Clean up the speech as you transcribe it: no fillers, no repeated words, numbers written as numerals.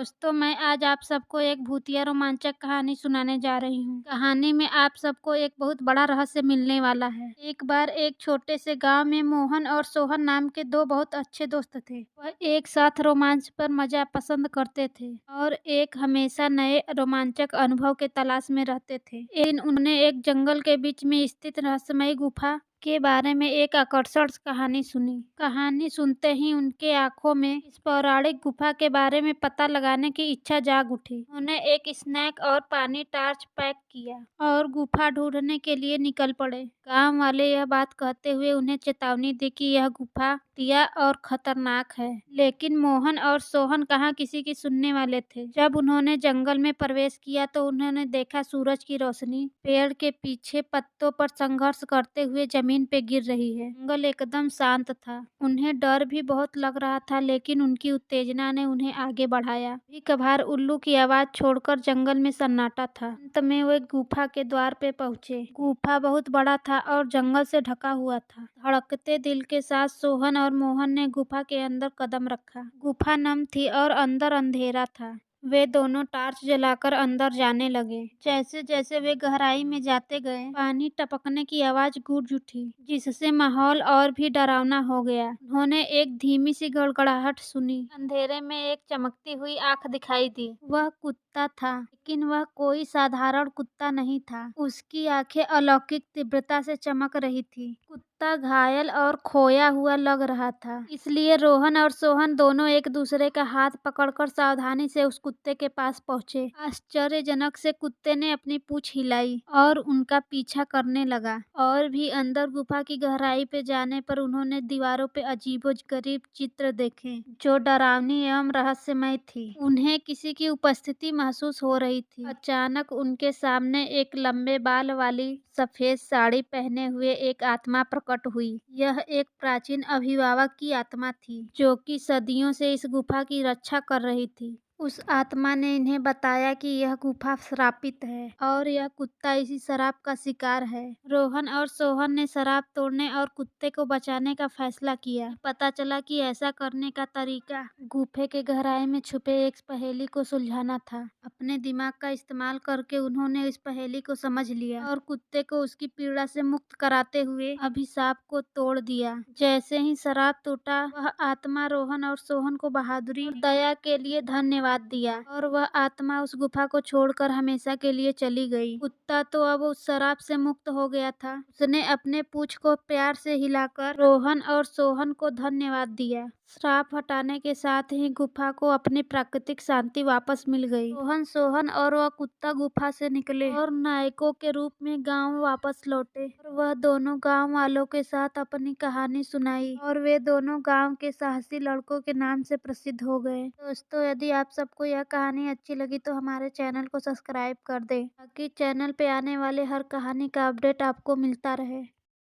दोस्तों, मैं आज आप सबको एक भूतिया रोमांचक कहानी सुनाने जा रही हूँ। कहानी में आप सबको एक बहुत बड़ा रहस्य मिलने वाला है। एक बार एक छोटे से गांव में मोहन और सोहन नाम के दो बहुत अच्छे दोस्त थे। वह एक साथ रोमांच पर मजा पसंद करते थे और एक हमेशा नए रोमांचक अनुभव के तलाश में रहते थे। एक दिन उन्होंने एक जंगल के बीच में स्थित रहस्यमयी गुफा के बारे में एक आकर्षक कहानी सुनी। कहानी सुनते ही उनके आंखों में इस पौराणिक गुफा के बारे में पता लगाने की इच्छा जाग उठी। उन्होंने एक स्नैक और पानी टॉर्च पैक किया और गुफा ढूंढने के लिए निकल पड़े। गांव वाले यह बात कहते हुए उन्हें चेतावनी दी कि यह गुफा दिया और खतरनाक है, लेकिन मोहन और सोहन कहाँ किसी की सुनने वाले थे। जब उन्होंने जंगल में प्रवेश किया तो उन्होंने देखा सूरज की रोशनी पेड़ के पीछे पत्तों पर संघर्ष करते हुए जमीन पे गिर रही है। जंगल एकदम शांत था। उन्हें डर भी बहुत लग रहा था, लेकिन उनकी उत्तेजना ने उन्हें आगे बढ़ाया। कभी कभार उल्लू की आवाज छोड़कर जंगल में सन्नाटा था। अंत में वे गुफा के द्वार पे पहुंचे। गुफा बहुत बड़ा था और जंगल से ढका हुआ था। धड़कते दिल के साथ सोहन और मोहन ने गुफा के अंदर कदम रखा। गुफा नम थी और अंदर अंधेरा था। वे दोनों टॉर्च जलाकर अंदर जाने लगे। जैसे जैसे वे गहराई में जाते गए, पानी टपकने की आवाज गूंज उठी, जिससे माहौल और भी डरावना हो गया। उन्होंने एक धीमी सी गड़गड़ाहट सुनी। अंधेरे में एक चमकती हुई आंख दिखाई दी। वह कुत्ता था, लेकिन वह कोई साधारण कुत्ता नहीं था। उसकी आंखें अलौकिक तीव्रता से चमक रही थी। कुत्ता घायल और खोया हुआ लग रहा था, इसलिए रोहन और सोहन दोनों एक दूसरे का हाथ पकड़कर सावधानी से उस कुत्ते के पास पहुंचे। आश्चर्यजनक से कुत्ते ने अपनी पूंछ हिलाई और उनका पीछा करने लगा। और भी अंदर गुफा की गहराई पे जाने पर उन्होंने दीवारों पे अजीबोगरीब चित्र देखे, जो डरावनी एवं रहस्यमय थी। उन्हें किसी की उपस्थिति महसूस हो रही थी। अचानक उनके सामने एक लंबे बाल वाली सफेद साड़ी पहने हुए एक आत्मा प्रकट हुई। यह एक प्राचीन अभिभावक की आत्मा थी, जो कि सदियों से इस गुफा की रक्षा कर रही थी। उस आत्मा ने इन्हें बताया कि यह गुफा श्रापित है और यह कुत्ता इसी शराप का शिकार है। रोहन और सोहन ने शराप तोड़ने और कुत्ते को बचाने का फैसला किया। पता चला कि ऐसा करने का तरीका गुफे के गहराई में छुपे एक पहेली को सुलझाना था। अपने दिमाग का इस्तेमाल करके उन्होंने इस पहेली को समझ लिया और कुत्ते को उसकी पीड़ा से मुक्त कराते हुए अभिशाप को तोड़ दिया। जैसे ही शराप टूटा, वह आत्मा रोहन और सोहन को बहादुरी और दया के लिए धन्यवाद दिया और वह आत्मा उस गुफा को छोड़कर हमेशा के लिए चली गई। कुत्ता तो अब उस शराप से मुक्त हो गया था। उसने अपने पूंछ को प्यार से हिलाकर रोहन और सोहन को धन्यवाद दिया। श्राप हटाने के साथ ही गुफा को अपनी प्राकृतिक शांति वापस मिल गई। रोहन, सोहन और वह कुत्ता गुफा से निकले और नायकों के रूप में गांव वापस लौटे। और वह दोनों गांव वालों के साथ अपनी कहानी सुनाई और वे दोनों गांव के साहसी लड़कों के नाम से प्रसिद्ध हो गए। दोस्तों, यदि आप सबको यह कहानी अच्छी लगी तो हमारे चैनल को सब्सक्राइब कर दें, ताकि चैनल पे आने वाले हर कहानी का अपडेट आपको मिलता रहे।